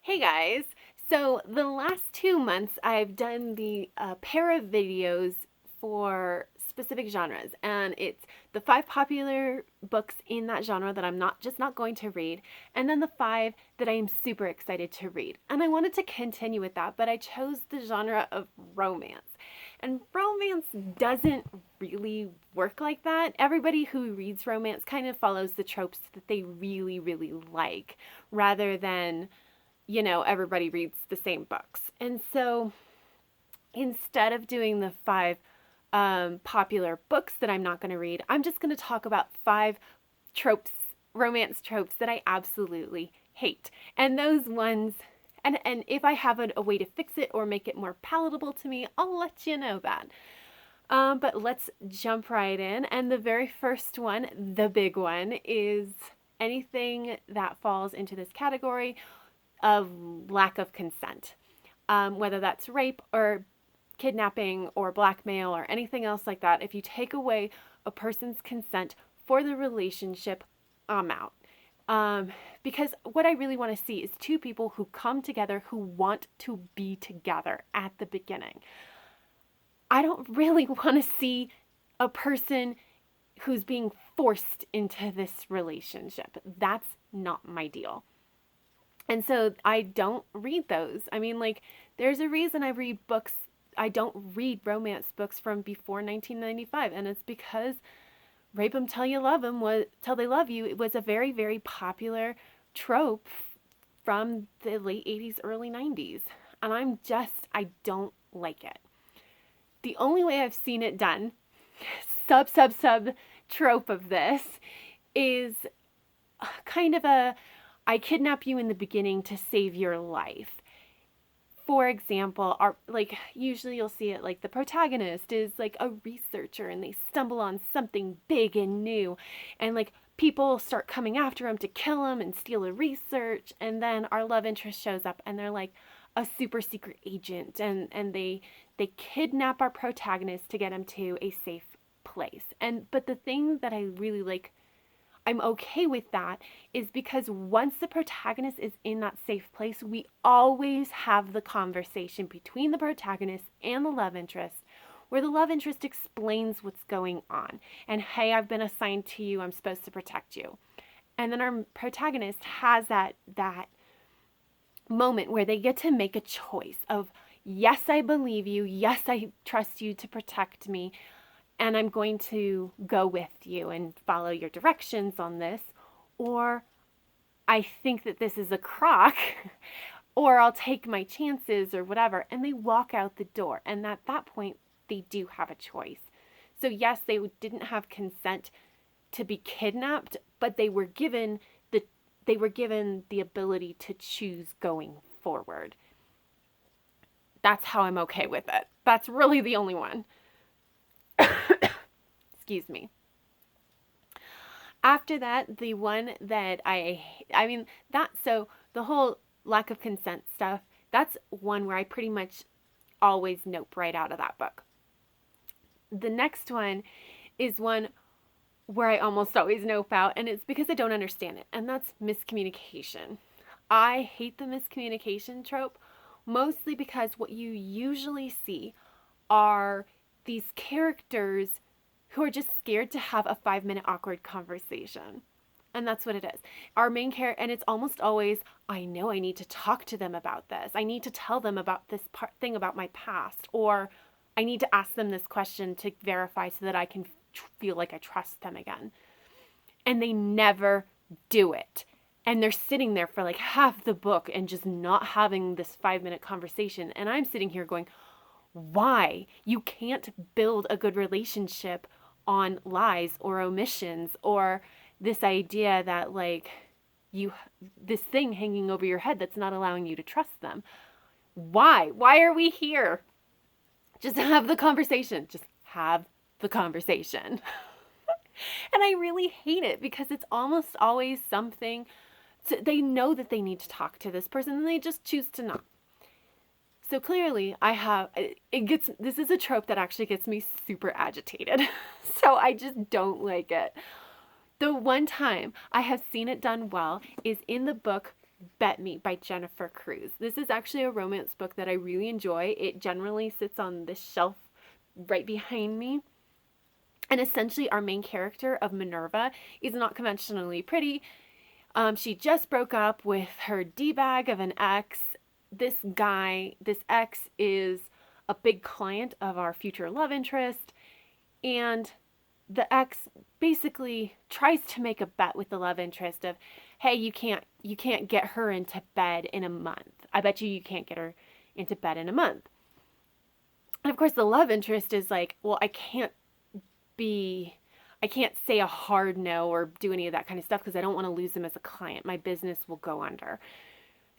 Hey guys! So the last 2 months I've done the pair of videos for specific genres, and it's the 5 popular books in that genre that I'm not going to read, and then the 5 that I am super excited to read. And I wanted to continue with that, but I chose the genre of romance. And romance doesn't really work like that. Everybody who reads romance kind of follows the tropes that they really, really like, rather than everybody reads the same books. And so instead of doing the 5 popular books that I'm not going to read, I'm just going to talk about 5 tropes, romance tropes that I absolutely hate. And those ones, and if I have a way to fix it or make it more palatable to me, I'll let you know that. But let's jump right in. And the very first one, the big one, is anything that falls into this category of lack of consent, whether that's rape or kidnapping or blackmail or anything else like that. If you take away a person's consent for the relationship, I'm out. Because what I really want to see is 2 people who come together who want to be together at the beginning. I don't really want to see a person who's being forced into this relationship. That's not my deal. And so I don't read those. I mean, like, there's a reason I don't read romance books from before 1995, and it's because Rape 'em till you love 'em was till they love you. It was a very, very popular trope from the late 80s, early 90s. And I don't like it. The only way I've seen it done, sub trope of this, is kind of a I kidnap you in the beginning to save your life. For example, usually you'll see it like the protagonist is like a researcher and they stumble on something big and new, and like people start coming after him to kill him and steal the research, and then our love interest shows up and they're like a super secret agent, and they kidnap our protagonist to get him to a safe place. But the thing that I really like, I'm okay with that, is because once the protagonist is in that safe place, we always have the conversation between the protagonist and the love interest, where the love interest explains what's going on. And hey, I've been assigned to you, I'm supposed to protect you. And then our protagonist has that moment where they get to make a choice of, yes, I believe you, yes, I trust you to protect me, and I'm going to go with you and follow your directions on this, or I think that this is a crock, or I'll take my chances or whatever, and they walk out the door. And at that point, they do have a choice. So yes, they didn't have consent to be kidnapped, but they were given the ability to choose going forward. That's how I'm okay with it. That's really the only one. Excuse me. After that, the one that so the whole lack of consent stuff, that's one where I pretty much always nope right out of that book. The next one is one where I almost always nope out, and it's because I don't understand it, and that's miscommunication. I hate the miscommunication trope, mostly because what you usually see are these characters who are just scared to have a 5-minute awkward conversation. And that's what it is. Our main character, and it's almost always, I know I need to talk to them about this. I need to tell them about this thing about my past, or I need to ask them this question to verify so that I can feel like I trust them again. And they never do it. And they're sitting there for like half the book and just not having this 5-minute conversation. And I'm sitting here going, why? You can't build a good relationship on lies or omissions, or this idea that like this thing hanging over your head that's not allowing you to trust them. Why are we here? Just have the conversation. Just have the conversation. And I really hate it because it's almost always something they know that they need to talk to this person and they just choose to not. So clearly this is a trope that actually gets me super agitated. So I just don't like it. The one time I have seen it done well is in the book Bet Me by Jennifer Cruz. This is actually a romance book that I really enjoy. It generally sits on this shelf right behind me. And essentially, our main character of Minerva is not conventionally pretty. She just broke up with her D-bag of an ex. This ex is a big client of our future love interest. And the ex basically tries to make a bet with the love interest of, hey, you can't get her into bed in a month. I bet you can't get her into bed in a month. And of course, the love interest is like, well, I can't say a hard no or do any of that kind of stuff because I don't want to lose him as a client. My business will go under.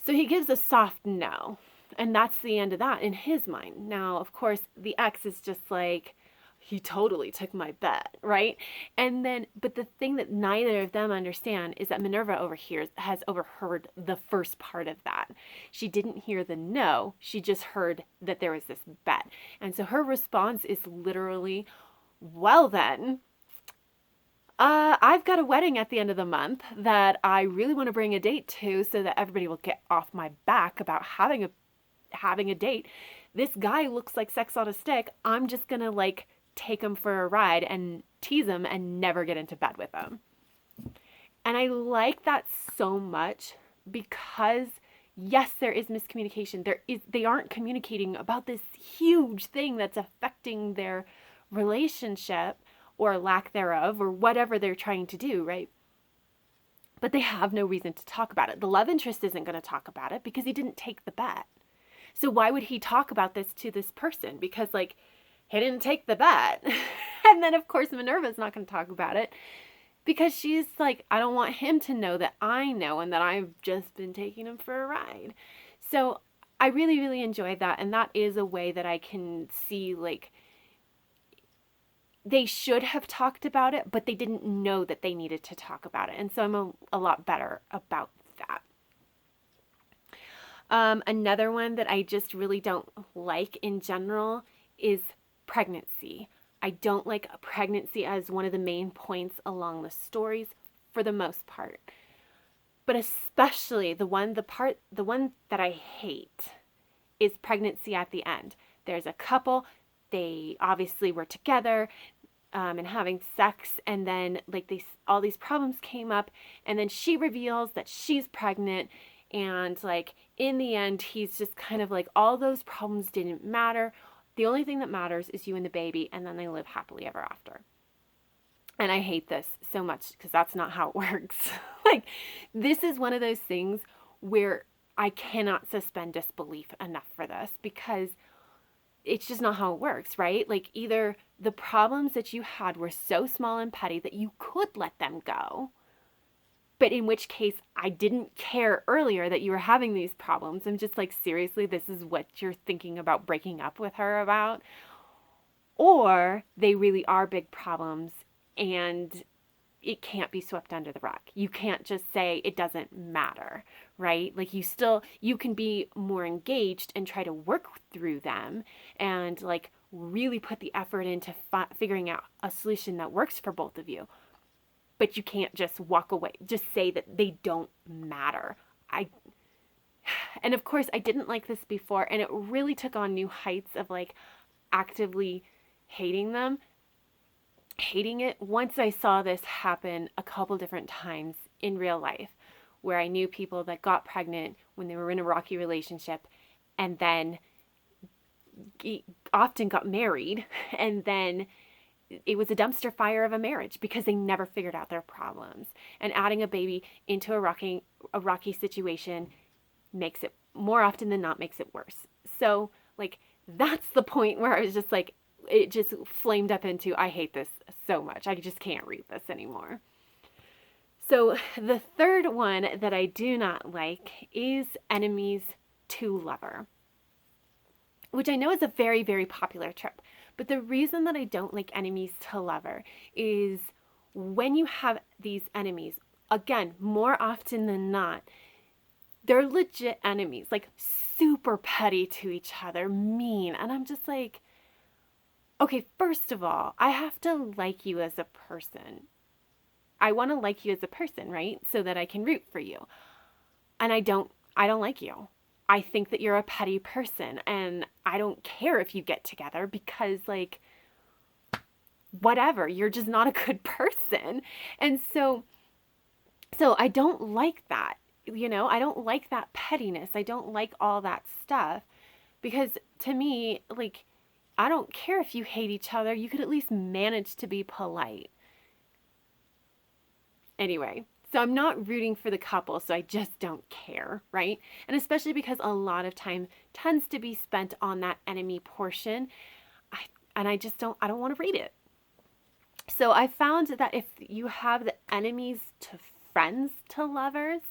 So he gives a soft no. And that's the end of that in his mind. Now, of course, the ex is just like, he totally took my bet, right? And then, but the thing that neither of them understand is that Minerva has overheard the first part of that. She didn't hear the no, she just heard that there was this bet. And so her response is literally, well then, I've got a wedding at the end of the month that I really want to bring a date to so that everybody will get off my back about having a date. This guy looks like sex on a stick. I'm just going to like take him for a ride and tease him and never get into bed with him. And I like that so much because yes, there is miscommunication. They aren't communicating about this huge thing that's affecting their relationship or lack thereof or whatever they're trying to do, right? But they have no reason to talk about it. The love interest isn't going to talk about it because he didn't take the bet. So why would he talk about this to this person? Because like he didn't take the bet. And then of course Minerva's not going to talk about it because she's like, I don't want him to know that I know and that I've just been taking him for a ride. So I really, really enjoyed that. And that is a way that I can see like they should have talked about it, but they didn't know that they needed to talk about it. And so I'm a lot better about that. Another one that I just really don't like in general is pregnancy. I don't like pregnancy as one of the main points along the stories for the most part. But especially the one that I hate is pregnancy at the end. There's a couple, they obviously were together and having sex, and then like all these problems came up, and then she reveals that she's pregnant, and like in the end he's just kind of like, all those problems didn't matter. The only thing that matters is you and the baby, and then they live happily ever after. And I hate this so much because that's not how it works. Like, this is one of those things where I cannot suspend disbelief enough for this because it's just not how it works, right? Like, either the problems that you had were so small and petty that you could let them go, but in which case I didn't care earlier that you were having these problems. I'm just like, seriously, this is what you're thinking about breaking up with her about? Or they really are big problems and it can't be swept under the rug. You can't just say it doesn't matter, right? Like you can be more engaged and try to work through them and like really put the effort into figuring out a solution that works for both of you. But you can't just walk away, just say that they don't matter. And of course I didn't like this before, and it really took on new heights of like actively hating it once I saw this happen a couple different times in real life, where I knew people that got pregnant when they were in a rocky relationship and then often got married, and then it was a dumpster fire of a marriage because they never figured out their problems. And adding a baby into a rocky situation makes it, more often than not, makes it worse. So like that's the point where I was just like, it just flamed up into, I hate this so much. I just can't read this anymore. So the third one that I do not like is enemies to lover, which I know is a very, very popular trope. But the reason that I don't like enemies to lover is when you have these enemies, again, more often than not, they're legit enemies, like super petty to each other, mean. And I'm just like, okay, first of all, I have to like you as a person. I want to like you as a person, right? So that I can root for you. and I don't like you. I think that you're a petty person, and I don't care if you get together because, like, whatever, you're just not a good person. And so I don't like that. I don't like that pettiness. I don't like all that stuff because to me, like, I don't care if you hate each other. You could at least manage to be polite. Anyway, so I'm not rooting for the couple, so I just don't care, right? And especially because a lot of time tends to be spent on that enemy portion. I and I don't want to read it. So I found that if you have the enemies to friends to lovers,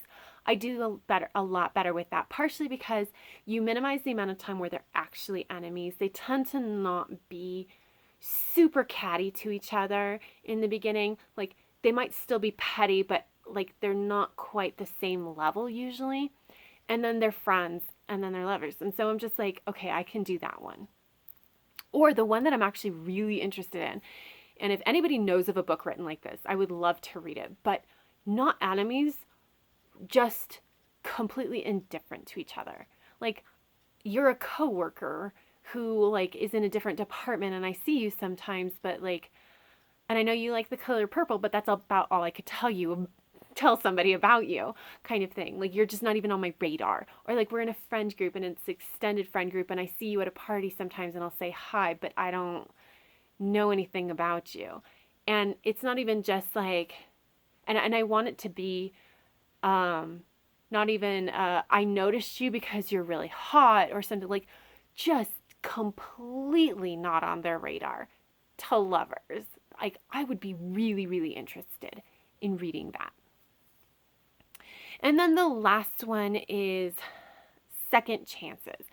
I do a lot better with that. Partially because you minimize the amount of time where they're actually enemies. They tend to not be super catty to each other in the beginning. Like, they might still be petty, but like they're not quite the same level usually. And then they're friends, and then they're lovers. And so I'm just like, okay, I can do that one. Or the one that I'm actually really interested in. And if anybody knows of a book written like this, I would love to read it. But not enemies, just completely indifferent to each other. Like, you're a coworker who like is in a different department, and I see you sometimes, but like, and I know you like the color purple, but that's about all I could tell somebody about you, kind of thing. Like, you're just not even on my radar. Or like, we're in a friend group and it's extended friend group, and I see you at a party sometimes and I'll say hi, but I don't know anything about you. And it's not even just like, and I want it to be um not even I noticed you because you're really hot or something, like, just completely not on their radar to lovers. Like, I would be really, really interested in reading that. And then the last one is second chances.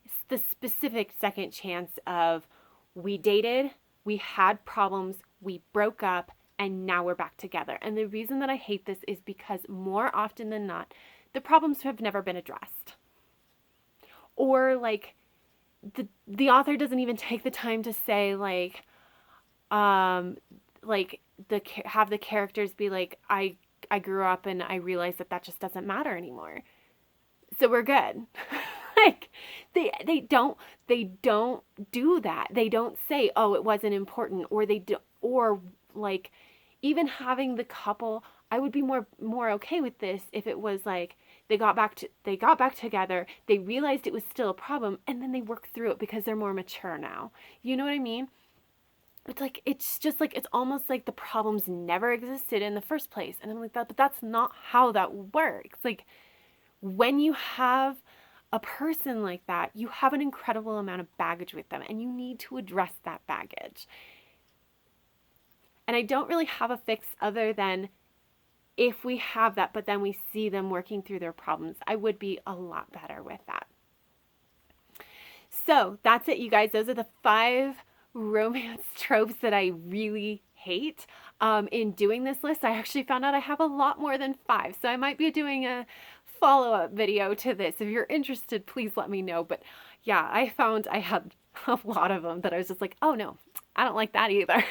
It's the specific second chance of, we dated, we had problems, we broke up, and now we're back together. And the reason that I hate this is because more often than not, the problems have never been addressed. Or like, the author doesn't even take the time to say um like have the characters be like, I grew up and I realized that just doesn't matter anymore. So we're good. Like, they don't do that. They don't say, "Oh, it wasn't important," or they do, or like, even having the couple, I would be more okay with this if it was like they got back together, they realized it was still a problem, and then they worked through it because they're more mature now. You know what I mean? It's like, it's just like, it's almost like the problems never existed in the first place. And I'm like, that, but that's not how that works. Like, when you have a person like that, you have an incredible amount of baggage with them, and you need to address that baggage. And I don't really have a fix other than, if we have that, but then we see them working through their problems, I would be a lot better with that. So that's it, you guys. Those are the 5 romance tropes that I really hate. In doing this list, I actually found out I have a lot more than 5. So I might be doing a follow-up video to this. If you're interested, please let me know. But yeah, I found I had a lot of them that I was just like, oh no, I don't like that either.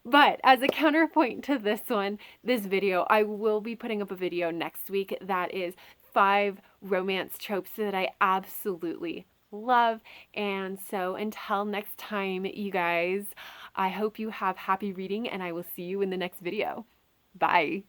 But as a counterpoint to this video, I will be putting up a video next week that is 5 romance tropes that I absolutely love. And so until next time, you guys, I hope you have happy reading, and I will see you in the next video. Bye.